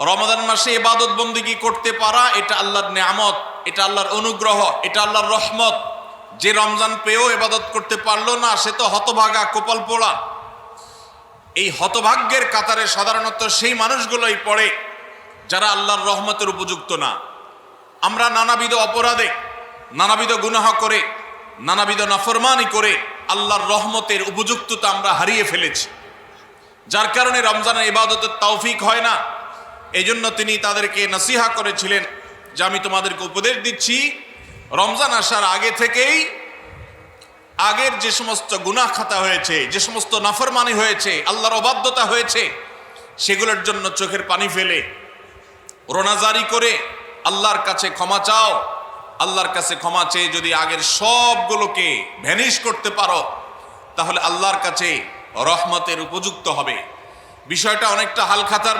রমাদান মাসে ইবাদত বন্দেগী করতে পারা এটা আল্লাহর নেয়ামত, এটা আল্লাহর অনুগ্রহ, এটা আল্লাহর রহমত। যে রমজান পেয়েও ইবাদত করতে পারলো না সে তো হতভাগা, কপাল পোড়া। এই হতভাগ্যের কাতারে সাধারণত সেই মানুষগুলোই পড়ে যারা আল্লাহর রহমতের উপযুক্ত না। আমরা নানাবিধ অপরাধে, নানাবিধ গুনাহ করে, নানাবিধ নাফরমানি করে আল্লাহর রহমতের উপযুক্ততা আমরা হারিয়ে ফেলেছি, যার কারণে রমজানের ইবাদতের তৌফিক হয় না। এই জন্য তিনি তাদেরকে নসিহা করেছিলেন যে আমি তোমাদেরকে উপদেশ দিচ্ছি, রমজান আসার আগে থেকেই আগের যে সমস্ত গুনাহ খাতা হয়েছে, যে সমস্ত নাফরমানি হয়েছে, আল্লাহর অবাধ্যতা হয়েছে, সেগুলোর জন্য চোখের পানি ফেলে রোনাজারি করে আল্লাহর কাছে ক্ষমা চাও। আল্লাহর কাছে ক্ষমা চেয়ে যদি আগের সবগুলোকে ভ্যানিশ করতে পারো তাহলে আল্লাহর কাছে রহমতের উপযুক্ত হবে। বিষয়টা অনেকটা হালখাতার মতো।